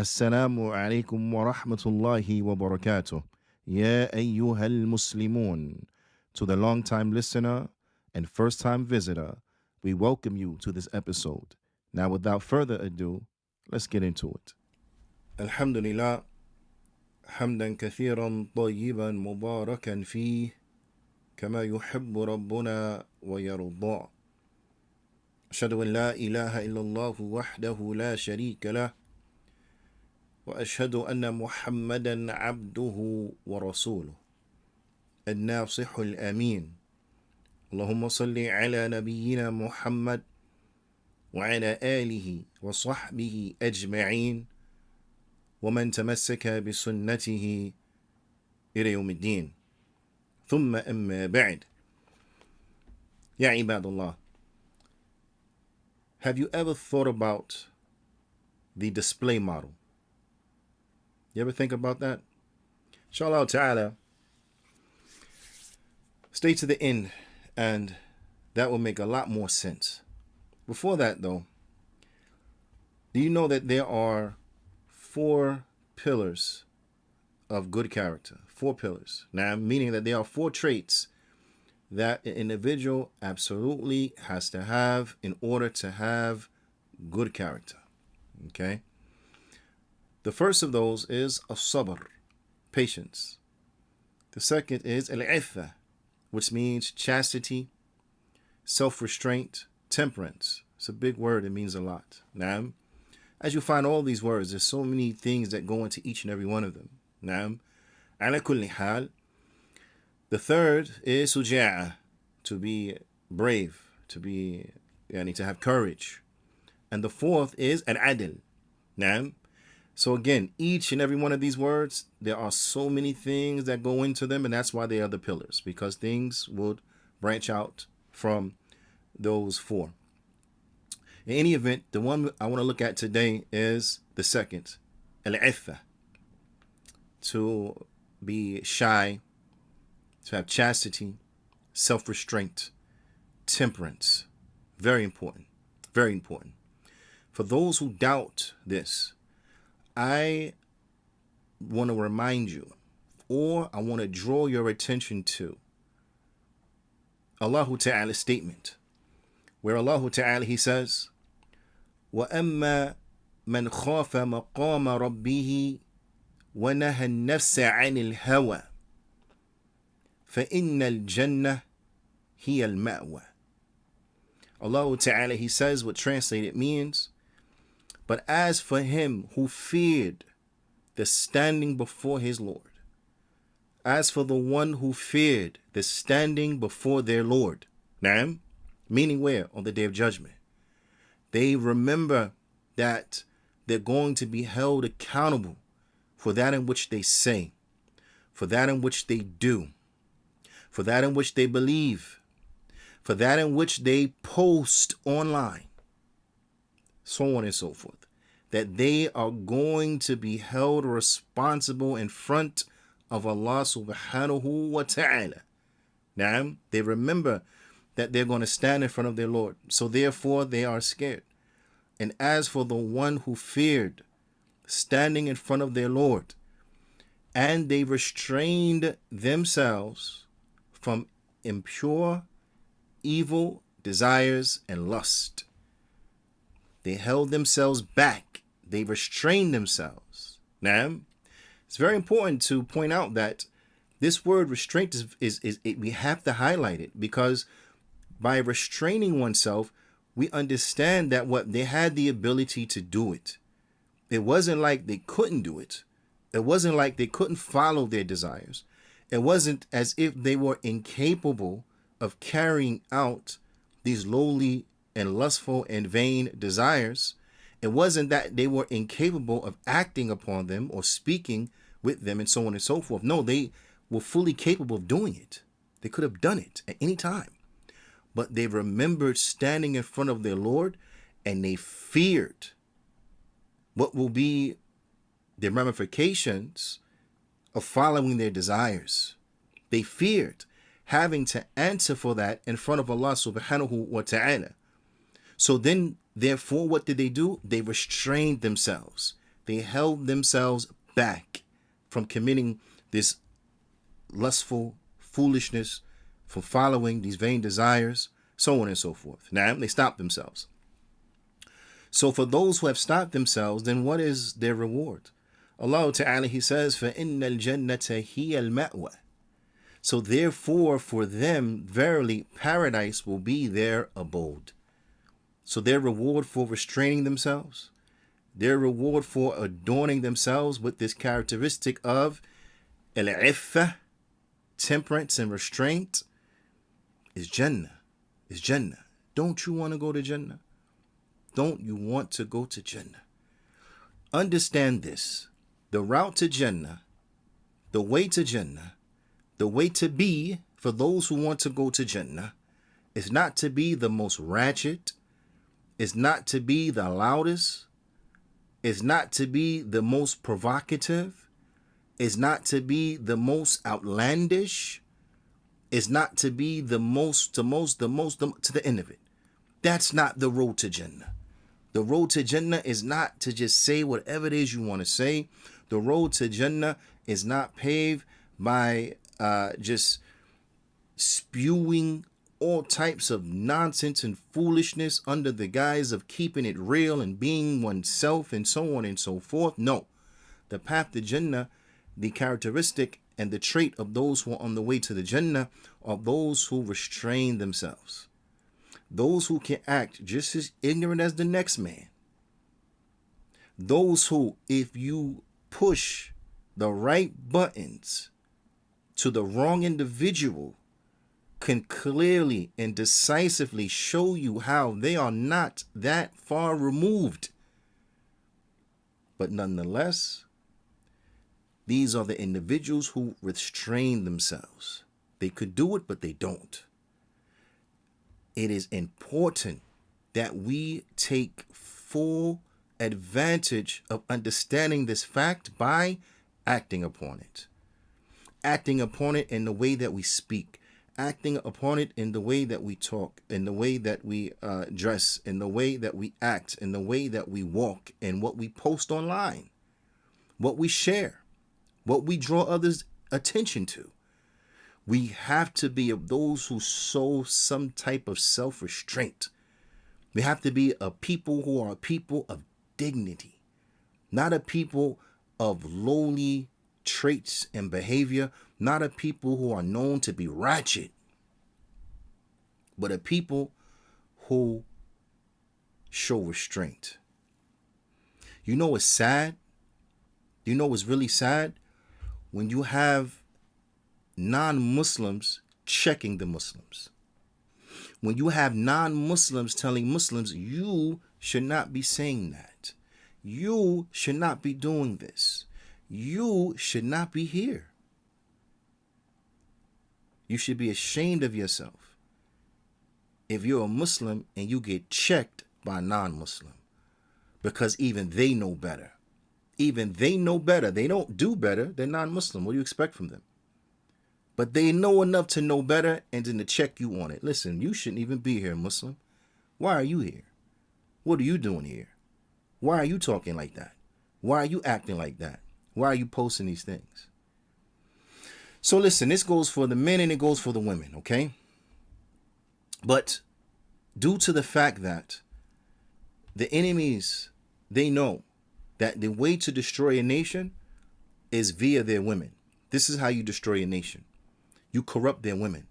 Assalamu alaikum wa rahmatullahi wa barakatuh. Ya ayyuhal muslimun. To the long-time listener and first-time visitor, we welcome you to this episode. Now, without further ado, let's get into it. Alhamdulillah, hamdan kathiran tayyiban mubarakan fih, kama yuhibbu rabbuna wa yarda. Ashhadu an la ilaha illallah wahdahu la sharika lah. وأشهد أن محمدا عبده ورسوله الناصح الأمين اللهم صل على نبينا محمد وعلى آله وصحبه أجمعين ومن تمسك بسنته إلى يوم الدين ثم أما بعد. يا عباد الله, have you ever thought about the display model? You ever think about that? Inshallah ta'ala, stay to the end and that will make a lot more sense. Before that though, do you know that there are 4 pillars of good character? 4 pillars. Now, meaning that there are 4 traits that an individual absolutely has to have in order to have good character. Okay? The first of those is as-sabr, patience. The second is al-'iffa, which means chastity, self-restraint, temperance. It's a big word. It means a lot. Now, as you find all these words, there's so many things that go into each and every one of them. Now, ala kulli hal. The third is Juyaanee, to be brave, to have courage. And the fourth is al-'adl. Now, so again, each and every one of these words, there are so many things that go into them, and that's why they are the pillars, because things would branch out from those 4. In any event, the one I want to look at today is the second, al-'iffa, to be shy, to have chastity, self-restraint, temperance. Very important, very important. For those who doubt this, I want to remind you, or I want to draw your attention to Allah Ta'ala's statement, where Allah Ta'ala, He says, وَأَمَّا مَنْ خَافَ مَقَامَ رَبِّهِ وَنَهَى النَّفْسَ عَنِ الْهَوَى فَإِنَّ الْجَنَّةَ هِيَ الْمَأْوَى. Allah Ta'ala, He says, what translated means, but as for him who feared the standing before his Lord, as for the one who feared the standing before their Lord, Naam, meaning where? On the Day of Judgment. They remember that they're going to be held accountable for that in which they say, for that in which they do, for that in which they believe, for that in which they post online, so on and so forth, that they are going to be held responsible in front of Allah subhanahu wa ta'ala. Now, they remember that they're going to stand in front of their Lord, so therefore they are scared. And as for the one who feared standing in front of their Lord, and they restrained themselves from impure, evil desires and lust. They held themselves back. They restrained themselves. Now, it's very important to point out that this word restraint we have to highlight it, because by restraining oneself, we understand that they had the ability to do it. It wasn't like they couldn't do it. It wasn't like they couldn't follow their desires. It wasn't as if they were incapable of carrying out these lowly and lustful and vain desires. It wasn't that they were incapable of acting upon them or speaking with them and so on and so forth. No, they were fully capable of doing it. They could have done it at any time. But they remembered standing in front of their Lord, and they feared what will be the ramifications of following their desires. They feared having to answer for that in front of Allah subhanahu wa ta'ala. So then, therefore, what did they do? They restrained themselves. They held themselves back from committing this lustful foolishness, from following these vain desires, so on and so forth. Now, they stopped themselves. So for those who have stopped themselves, then what is their reward? Allah Ta'ala, He says, فَإِنَّ الْجَنَّةَ هِيَ الْمَأْوَى. So therefore, for them, verily, paradise will be their abode. So their reward for restraining themselves, their reward for adorning themselves with this characteristic of al-iffah, temperance and restraint, is Jannah. Is Jannah. Don't you want to go to Jannah? Don't you want to go to Jannah? Understand this. The route to Jannah, the way to Jannah, the way to be for those who want to go to Jannah is not to be the most ratchet, is not to be the loudest, is not to be the most provocative, is not to be the most outlandish, is not to be the most to the end of it. That's not the road to Jannah. The road to Jannah is not to just say whatever it is you want to say. The road to Jannah is not paved by just spewing all types of nonsense and foolishness under the guise of keeping it real and being oneself and so on and so forth. No. The path to Jannah, the characteristic and the trait of those who are on the way to the Jannah are those who restrain themselves. Those who can act just as ignorant as the next man. Those who, if you push the right buttons to the wrong individual, can clearly and decisively show you how they are not that far removed. But nonetheless, these are the individuals who restrain themselves. They could do it, but they don't. It is important that we take full advantage of understanding this fact by acting upon it. Acting upon it in the way that we speak. Acting upon it in the way that we talk, in the way that we dress, in the way that we act, in the way that we walk, and what we post online, what we share, what we draw others' attention to. We have to be of those who show some type of self-restraint. We have to be a people who are a people of dignity, not a people of lowly traits and behavior, not a people who are known to be ratchet, but a people who show restraint. You know what's sad? You know what's really sad? When you have non-Muslims checking the Muslims. When you have non-Muslims telling Muslims, you should not be saying that. You should not be doing this. You should not be here. You should be ashamed of yourself if you're a Muslim and you get checked by a non-Muslim, because even they know better. Even they know better. They don't do better. They're non-Muslim. What do you expect from them? But they know enough to know better and then to check you on it. Listen, you shouldn't even be here, Muslim. Why are you here? What are you doing here? Why are you talking like that? Why are you acting like that? Why are you posting these things? So listen, this goes for the men and it goes for the women, okay? But due to the fact that the enemies, they know that the way to destroy a nation is via their women. This is how you destroy a nation. You corrupt their women.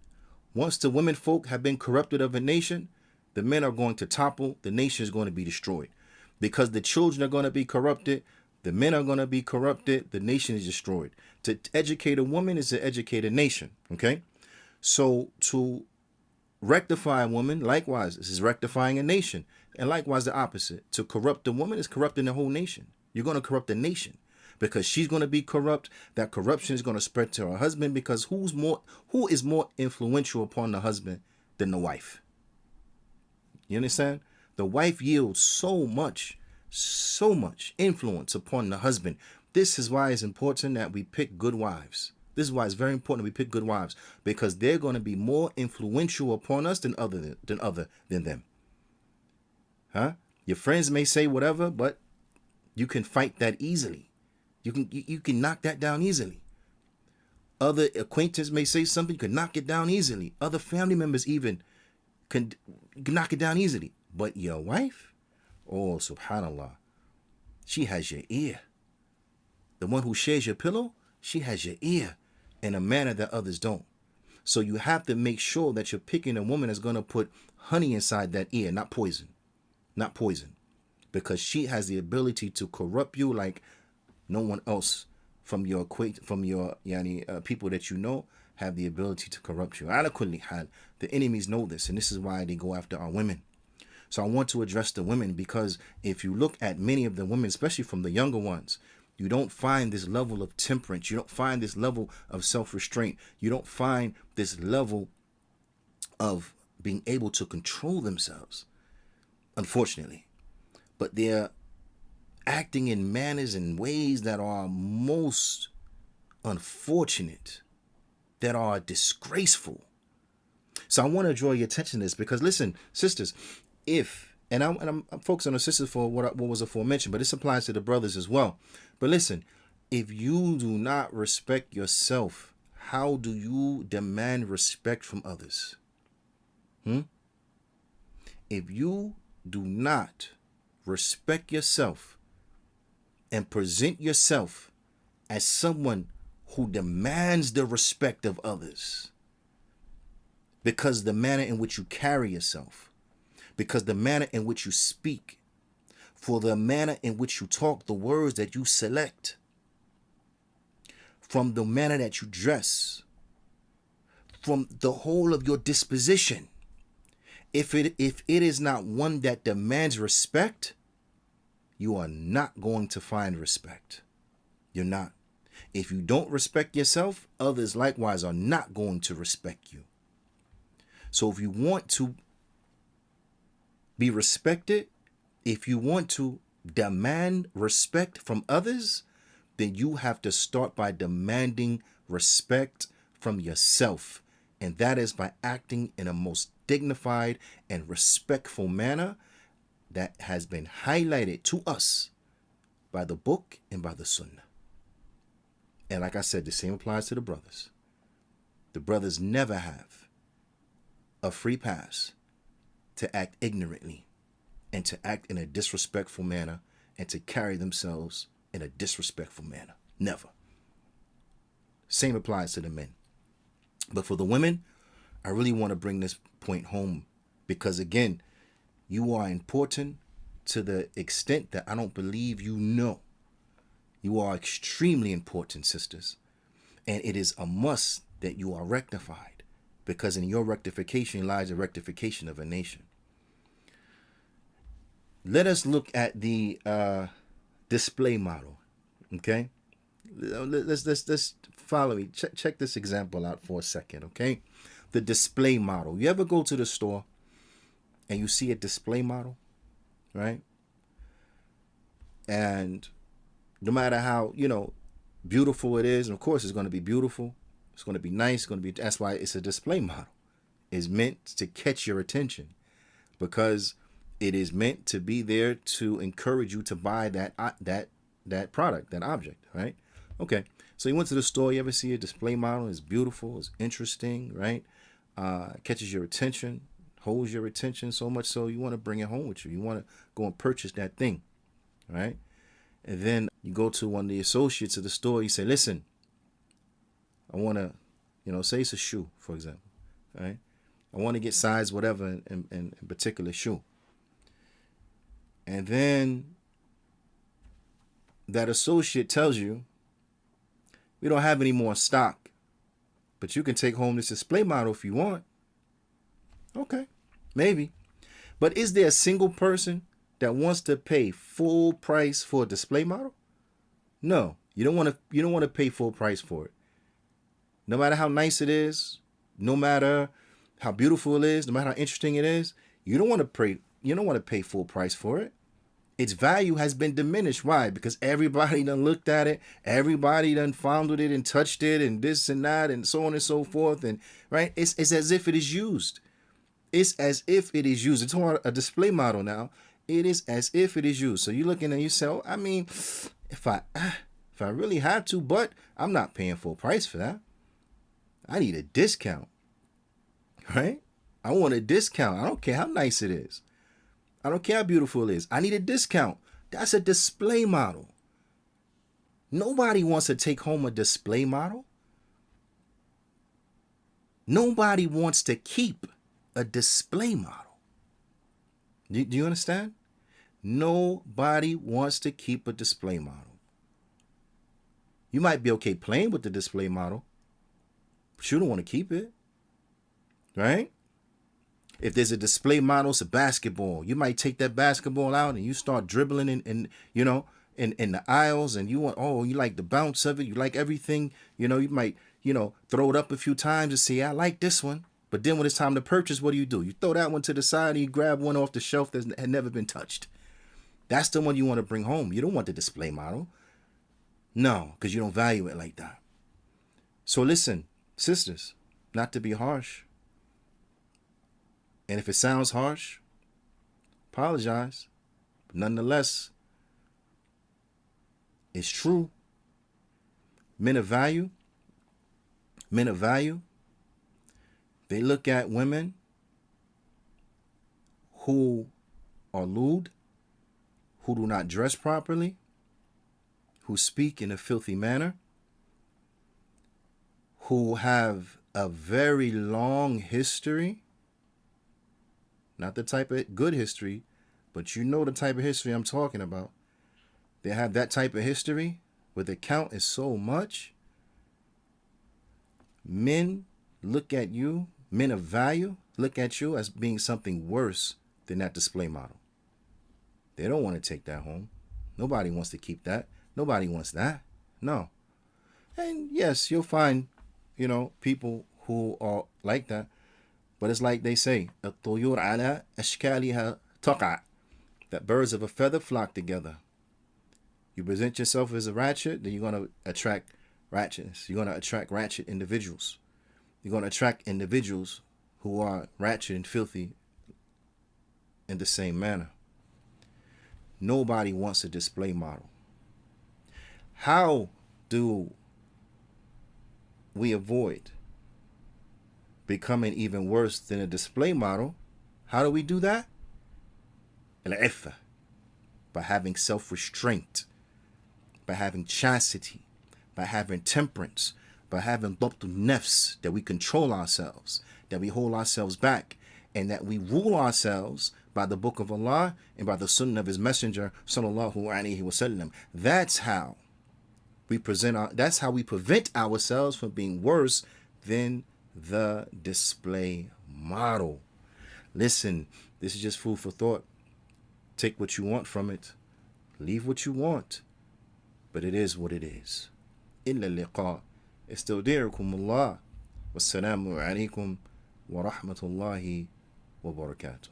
Once the women folk have been corrupted of a nation, the men are going to topple. The nation is going to be destroyed. Because the children are going to be corrupted, the men are going to be corrupted, the nation is destroyed. To educate a woman is to educate a nation, okay? So to rectify a woman, likewise, this is rectifying a nation. And likewise the opposite. To corrupt a woman is corrupting the whole nation. You're going to corrupt the nation. Because she's going to be corrupt. That corruption is going to spread to her husband, because who is more influential upon the husband than the wife? You understand? The wife yields so much influence upon the husband. This is why it's important that we pick good wives. This is why it's very important that we pick good wives, because they're going to be more influential upon us than them. Huh? Your friends may say whatever, but You can fight that easily. You can knock that down easily. Other acquaintances may say something, you can knock it down easily. Other family members even can knock it down easily. But your wife, oh subhanallah, she has your ear. The one who shares your pillow, she has your ear in a manner that others don't. So you have to make sure that you're picking a woman that's going to put honey inside that ear, not poison. Not poison. Because she has the ability to corrupt you like no one else from your people that you know have the ability to corrupt you. Ala kulli hal, the enemies know this, and this is why they go after our women. So I want to address the women, because if you look at many of the women, especially from the younger ones, you don't find this level of temperance. You don't find this level of self-restraint. You don't find this level of being able to control themselves, unfortunately. But they're acting in manners and ways that are most unfortunate, that are disgraceful. So I want to draw your attention to this, because listen, sisters, I'm focusing on the sisters for what was aforementioned, but this applies to the brothers as well. But listen, if you do not respect yourself, how do you demand respect from others? If you do not respect yourself and present yourself as someone who demands the respect of others, because the manner in which you carry yourself, because the manner in which you speak, for the manner in which you talk, the words that you select, from the manner that you dress, from the whole of your disposition, if it is not one that demands respect, you are not going to find respect. You're not. If you don't respect yourself, others likewise are not going to respect you. So if you want to be respected, if you want to demand respect from others, then you have to start by demanding respect from yourself. And that is by acting in a most dignified and respectful manner that has been highlighted to us by the book and by the Sunnah. And like I said, the same applies to the brothers. The brothers never have a free pass to act ignorantly and to act in a disrespectful manner and to carry themselves in a disrespectful manner. Never. Same applies to the men. But for the women, I really want to bring this point home, because again, you are important to the extent that I don't believe you know. You are extremely important, sisters. And it is a must that you are rectified, because in your rectification lies a rectification of a nation. Let us look at the display model, okay? Let's follow me. Check this example out for a second, okay? The display model. You ever go to the store and you see a display model, right? And no matter how, beautiful it is, and of course it's going to be beautiful, it's going to be nice, that's why it's a display model. It's meant to catch your attention, because it is meant to be there to encourage you to buy that product, that object, right? Okay, so you went to the store, you ever see a display model? It's beautiful, it's interesting, right? Catches your attention, holds your attention so much so you want to bring it home with you. You want to go and purchase that thing, right? And then you go to one of the associates of the store, you say, listen, I want to, say it's a shoe, for example, right? I want to get size whatever in particular shoe. And then that associate tells you, we don't have any more stock, but you can take home this display model if you want. Okay, maybe. But is there a single person that wants to pay full price for a display model? No, you don't want to pay full price for it. No matter how nice it is, no matter how beautiful it is, no matter how interesting it is, you don't want to pay full price for it. Its value has been diminished. Why? Because everybody done looked at it, everybody done fondled it and touched it and this and that and so on and so forth. And right, it's as if it is used. It's as if it is used. It's on a display model now. It is as if it is you. So you're looking and you say, oh, I mean, if I really had to, but I'm not paying full price for that. I need a discount, right? I want a discount. I don't care how nice it is. I don't care how beautiful it is. I need a discount. That's a display model. Nobody wants to take home a display model. Nobody wants to keep a display model. Do you understand? Nobody wants to keep a display model. You might be okay playing with the display model, but you don't want to keep it, right? If there's a display model, it's a basketball. You might take that basketball out and you start dribbling in the aisles, and you like the bounce of it. You like everything. You might, throw it up a few times and say, I like this one. But then when it's time to purchase, what do? You throw that one to the side and you grab one off the shelf that had never been touched. That's the one you want to bring home. You don't want the display model. No, because you don't value it like that. So listen, sisters, not to be harsh. And if it sounds harsh, apologize. But nonetheless, it's true. Men of value, they look at women who are lewd, who do not dress properly, who speak in a filthy manner, who have a very long history, not the type of good history, but you know the type of history I'm talking about. They have that type of history where the count is so much. Men look at you, men of value, look at you as being something worse than that display model. They don't want to take that home. Nobody wants to keep that. Nobody wants that. No. And yes, you'll find, people who are like that. But it's like they say, الطيور على أشكالها تقع. That birds of a feather flock together. You present yourself as a ratchet, then you're going to attract ratchetness. You're going to attract ratchet individuals. You're going to attract individuals who are ratchet and filthy in the same manner. Nobody wants a display model. How do we avoid becoming even worse than a display model? How do we do that? Al-iffa, by having self-restraint, by having chastity, by having temperance, by having dabtul nafs, that we control ourselves, that we hold ourselves back, and that we rule ourselves by the book of Allah and by the Sunnah of His Messenger, sallallahu alaihi wasallam. That's how we that's how we prevent ourselves from being worse than the display model. Listen, this is just food for thought. Take what you want from it. Leave what you want. But it is what it is. Illa liqa. Istawdi'ukum Allah. Wassalamu alaikum wa rahmatullahi wa barakatuh.